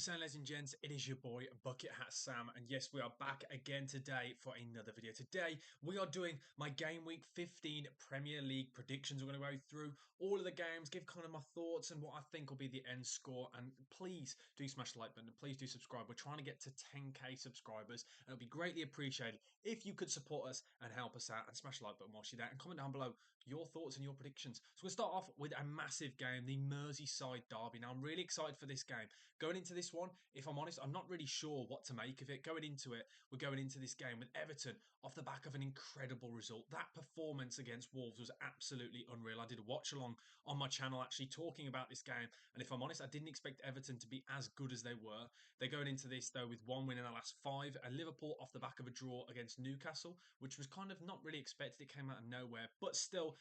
saying, ladies and gents, it is your boy Bucket Hat Sam, and yes, we are back again today for another video. Today we are doing my Game Week 15 Premier League predictions. We're going to go through all of the games, give kind of my thoughts and what I think will be the end score. And please do smash the like button and please do subscribe. We're trying to get to 10k subscribers, and it'll be greatly appreciated if you could support us and help us out and smash the like button whilst you're there, and comment down below your thoughts and your predictions. So we'll start off with a massive game, the Merseyside derby. Now I'm really excited for this game. Going into this one, if I'm honest, I'm not really sure what to make of it. Going into it, we're going into this game with Everton off the back of an incredible result. That performance against Wolves was absolutely unreal. I did a watch along on my channel actually talking about this game. And if I'm honest, I didn't expect Everton to be as good as they were. They're going into this, though, with one win in the last five. And Liverpool off the back of a draw against Newcastle, which was kind of not really expected. It came out of nowhere. But still,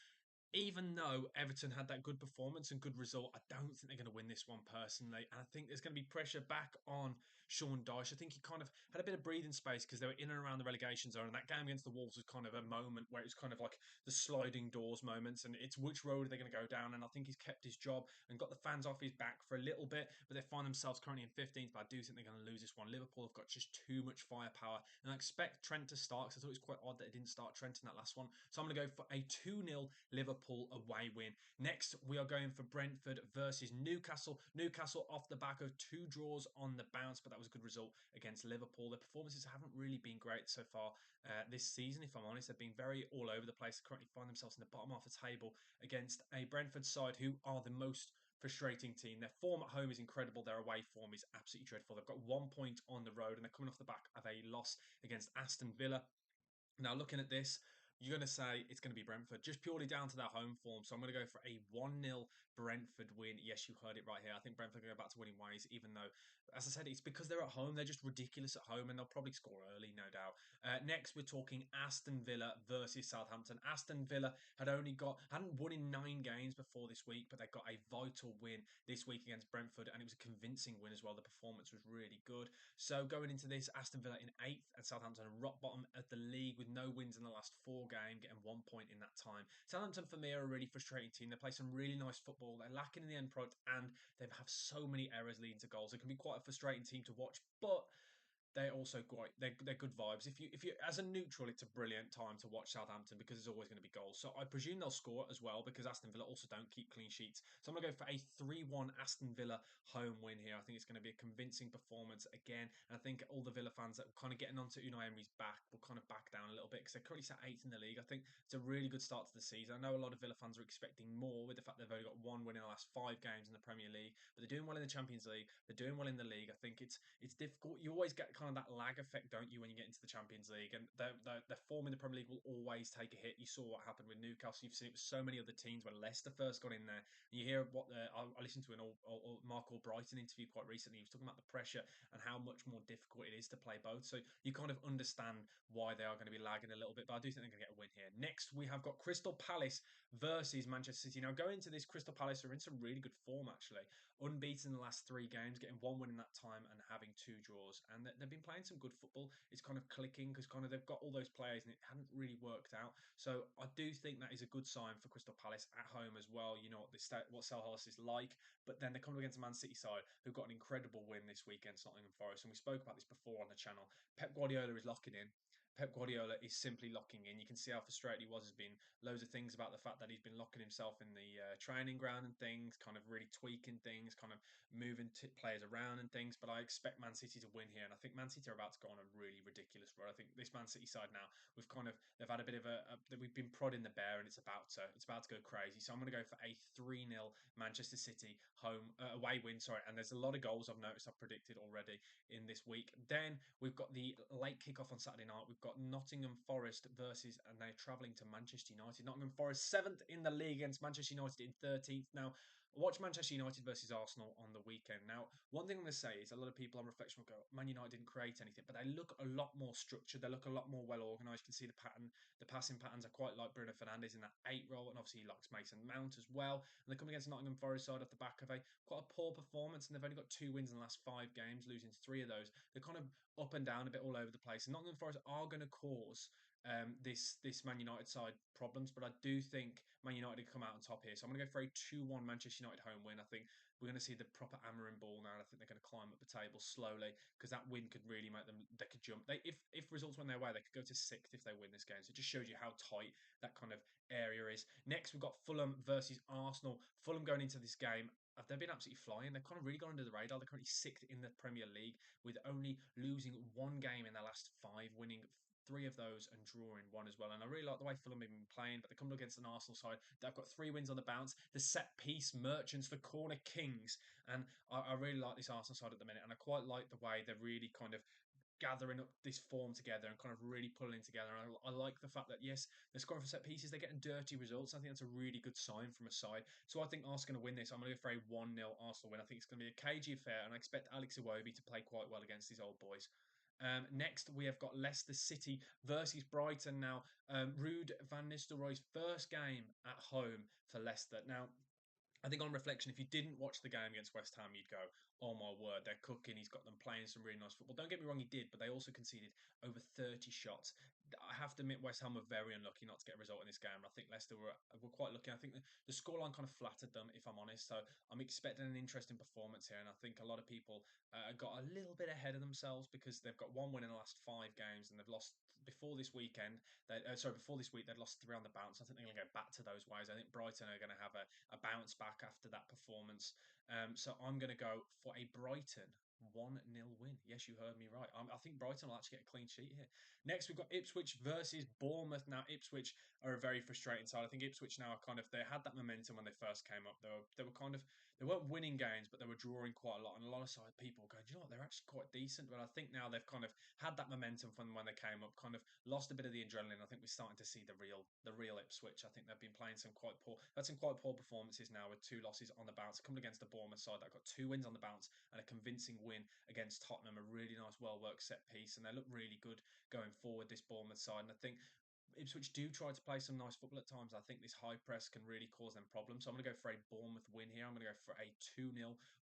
even though Everton had that good performance and good result, I don't think they're going to win this one personally. And I think there's going to be pressure back on Sean Dyche. I think he kind of had a bit of breathing space because they were in and around the relegation zone. And that game against the Wolves was kind of a moment where it was kind of like the sliding doors moments. And it's which road are they going to go down? And I think he's kept his job and got the fans off his back for a little bit. But they find themselves currently in 15th. But I do think they're going to lose this one. Liverpool have got just too much firepower. And I expect Trent to start because I thought it was quite odd that they didn't start Trent in that last one. So I'm going to go for a 2-0 Liverpool away win. Next, we are going for Brentford versus Newcastle. Newcastle off the back of two draws on the bounce, but that was a good result against Liverpool. The performances haven't really been great so far this season, if I'm honest. They've been very all over the place. They currently find themselves in the bottom half of the table against a Brentford side who are the most frustrating team. Their form at home is incredible. Their away form is absolutely dreadful. They've got 1 point on the road and they're coming off the back of a loss against Aston Villa. Now, looking at this, you're going to say it's going to be Brentford, just purely down to their home form. So I'm going to go for a 1-0 Brentford win. Yes, you heard it right here. I think Brentford are going to go back to winning ways, even though, as I said, it's because they're at home. They're just ridiculous at home, and they'll probably score early, no doubt. Next, we're talking Aston Villa versus Southampton. Aston Villa hadn't won in 9 games before this week, but they got a vital win this week against Brentford, and it was a convincing win as well. The performance was really good. So going into this, Aston Villa in 8th and Southampton are rock bottom at the league with no wins in the last 4 games, getting 1 point in that time. Southampton for me are a really frustrating team. They play some really nice football. They're lacking in the end product and they have so many errors leading to goals. It can be quite a frustrating team to watch, but they're also great. They're good vibes. If you as a neutral, it's a brilliant time to watch Southampton because there's always going to be goals. So I presume they'll score as well because Aston Villa also don't keep clean sheets. So I'm going to go for a 3-1 Aston Villa home win here. I think it's going to be a convincing performance again. And I think all the Villa fans that are kind of getting onto Unai Emery's back will kind of back down a little bit because they're currently sat 8th in the league. I think it's a really good start to the season. I know a lot of Villa fans are expecting more with the fact they've only got 1 win in the last 5 games in the Premier League, but they're doing well in the Champions League. They're doing well in the league. I think it's difficult. You always get kind of that lag effect, don't you, when you get into the Champions League? And their form in the Premier League will always take a hit. You saw what happened with Newcastle. You've seen it with so many other teams when Leicester first got in there. And you hear what I listened to an Mark Albrighton interview quite recently. He was talking about the pressure and how much more difficult it is to play both. So you kind of understand why they are going to be lagging a little bit. But I do think they're going to get a win here. Next, we have got Crystal Palace versus Manchester City. Now, going into this, Crystal Palace are in some really good form, actually. Unbeaten in the last 3 games, getting 1 win in that time and having 2 draws. And they've been playing some good football. It's kind of clicking because kind of they've got all those players and it hadn't really worked out. So I do think that is a good sign for Crystal Palace at home as well. You know what Selhurst is like. But then they're coming against a Man City side who got an incredible win this weekend, Nottingham Forest. And we spoke about this before on the channel. Pep Guardiola is locking in. Pep Guardiola is simply locking in. You can see how frustrated he was. There's been loads of things about the fact that he's been locking himself in the training ground and things, kind of really tweaking things, kind of moving players around and things. But I expect Man City to win here, and I think Man City are about to go on a really ridiculous run. I think this Man City side now, they've had a bit of we've been prodding the bear, and it's about to go crazy. So I'm going to go for a 3-0 Manchester City home away win. Sorry, and there's a lot of goals I've noticed I've predicted already in this week. Then we've got the late kickoff on Saturday night. We've got Nottingham Forest and they're travelling to Manchester United. Nottingham Forest 7th in the league against Manchester United in 13th. Now, watch Manchester United versus Arsenal on the weekend. Now, one thing I'm going to say is a lot of people on reflection will go, Man United didn't create anything, but they look a lot more structured. They look a lot more well organised. You can see the pattern. The passing patterns are quite like Bruno Fernandes in that 8 role, and obviously he likes Mason Mount as well. And they're coming against Nottingham Forest side off the back of quite a poor performance, and they've only got 2 wins in the last 5 games, losing 3 of those. They're kind of up and down a bit all over the place. And Nottingham Forest are going to cause this Man United side problems, but I do think Man United to come out on top here. So I'm going to go for a 2-1 Manchester United home win. I think we're going to see the proper Amarin ball now. And I think they're going to climb up the table slowly because that win could really make them. They could jump. If results went their way, they could go to sixth if they win this game. So it just shows you how tight that kind of area is. Next, we've got Fulham versus Arsenal. Fulham going into this game. They've been absolutely flying. They've kind of really gone under the radar. They're currently sixth in the Premier League with only losing one game in their last five, winning three of those and drawing one as well. And I really like the way Fulham have been playing, but they come up against an Arsenal side. They've got three wins on the bounce. The set piece merchants, the corner kings. And I really like this Arsenal side at the minute. And I quite like the way they're really kind of gathering up this form together and kind of really pulling together. And I like the fact that, yes, they're scoring for set pieces, they're getting dirty results. I think that's a really good sign from a side. So I think Arsenal's going to win this. I'm going to go for a 1-0 Arsenal win. I think it's going to be a cagey affair, and I expect Alex Iwobi to play quite well against these old boys. Next, we have got Leicester City versus Brighton. Now, Ruud van Nistelrooy's first game at home for Leicester. Now, I think on reflection, if you didn't watch the game against West Ham, you'd go, "Oh my word, they're cooking." He's got them playing some really nice football. Don't get me wrong, he did, but they also conceded over 30 shots. I have to admit, West Ham were very unlucky not to get a result in this game. I think Leicester were quite lucky. I think the scoreline kind of flattered them, if I'm honest. So I'm expecting an interesting performance here, and I think a lot of people got a little bit ahead of themselves because they've got one win in the last five games, and they've lost before this weekend. Before this week, they'd lost three on the bounce. I think they're going to go back to those ways. I think Brighton are going to have a bounce back after that performance. So I'm going to go for a Brighton 1-0 win. Yes, you heard me right. I think Brighton will actually get a clean sheet here. Next, we've got Ipswich versus Bournemouth. Now, Ipswich are a very frustrating side. I think Ipswich now are kind of, they had that momentum when they first came up. They were kind of, they weren't winning games, but they were drawing quite a lot. And a lot of side people go, "Do you know what? They're actually quite decent." But I think now they've kind of had that momentum from when they came up, kind of lost a bit of the adrenaline. I think we're starting to see the real Ipswich. I think they've been playing some quite poor performances now with two losses on the bounce. Coming against the Bournemouth side that got two wins on the bounce and a convincing win against Tottenham, a really nice, well worked set piece, and they look really good going forward. This Bournemouth side, and I think Ipswich do try to play some nice football at times. I think this high press can really cause them problems. So I'm going to go for a Bournemouth win here. I'm going to go for a 2-0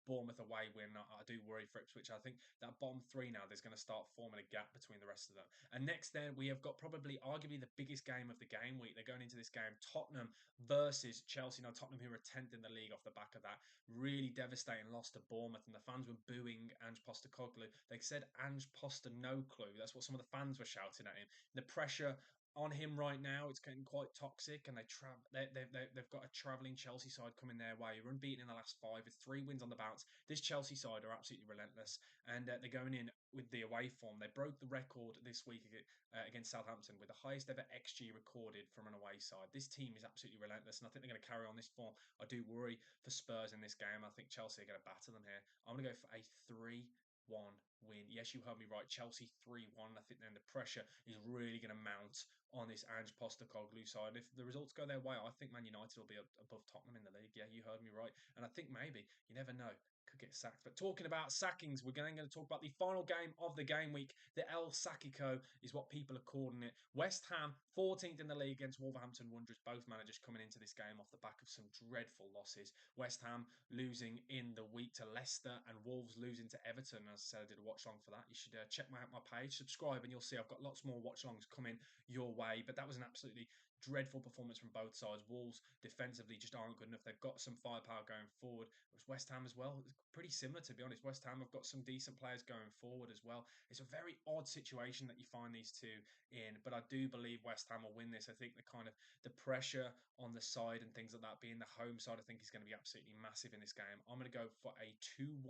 Bournemouth away win. I do worry for Ipswich. I think that bottom three now, there's going to start forming a gap between the rest of them. And next, then, we have got probably arguably the biggest game of the game week. They're going into this game, Tottenham versus Chelsea. Now, Tottenham, who are 10th in the league off the back of that, really devastating loss to Bournemouth. And the fans were booing Ange Postecoglou. They said Ange Posta no clue. That's what some of the fans were shouting at him. The pressure on him right now, it's getting quite toxic, and they've got a travelling Chelsea side coming their way. You're unbeaten in the last five with three wins on the bounce. This Chelsea side are absolutely relentless, and they're going in with the away form. They broke the record this week against Southampton with the highest ever XG recorded from an away side. This team is absolutely relentless, and I think they're going to carry on this form. I do worry for Spurs in this game. I think Chelsea are going to batter them here. I'm going to go for a 3-1 win. Yes, you heard me right. Chelsea 3-1. I think then the pressure is really going to mount on this Ange Postecoglou side. If the results go their way, I think Man United will be above Tottenham in the league. Yeah, you heard me right. And I think maybe, you never know, could get sacked. But talking about sackings, we're going to talk about the final game of the game week. The El Sacico is what people are calling it. West Ham, 14th in the league against Wolverhampton Wanderers. Both managers coming into this game off the back of some dreadful losses. West Ham losing in the week to Leicester, and Wolves losing to Everton. As I said, I did a watch long for that. You should check my page, subscribe, and you'll see I've got lots more watch longs coming your way. But that was an absolutely dreadful performance from both sides. Wolves defensively just aren't good enough. They've got some firepower going forward. Whereas West Ham as well, it's pretty similar, to be honest. West Ham have got some decent players going forward as well. It's a very odd situation that you find these two in, but I do believe West Ham will win this. I think the pressure on the side and things like that, being the home side, I think is going to be absolutely massive in this game. I'm going to go for a 2-1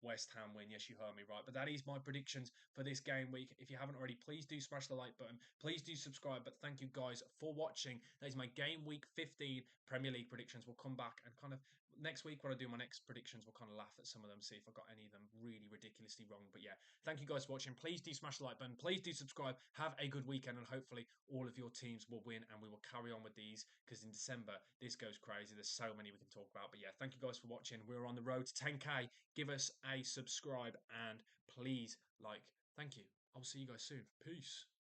West Ham win. Yes, you heard me right. But that is my predictions for this game week. If you haven't already, please do smash the like button. Please do subscribe. But thank you guys for watching. That is my game week 15 Premier League predictions. We'll come back and kind of next week when I do my next predictions, we'll kind of laugh at some of them, see if I got any of them really ridiculously wrong. But yeah, thank you guys for watching. Please do smash the like button. Please do subscribe. Have a good weekend, and hopefully all of your teams will win, and we will carry on with these because in December this goes crazy. There's so many we can talk about. But yeah, thank you guys for watching. We're on the road to 10k. Give us a subscribe and please like. Thank you. I'll see you guys soon. Peace.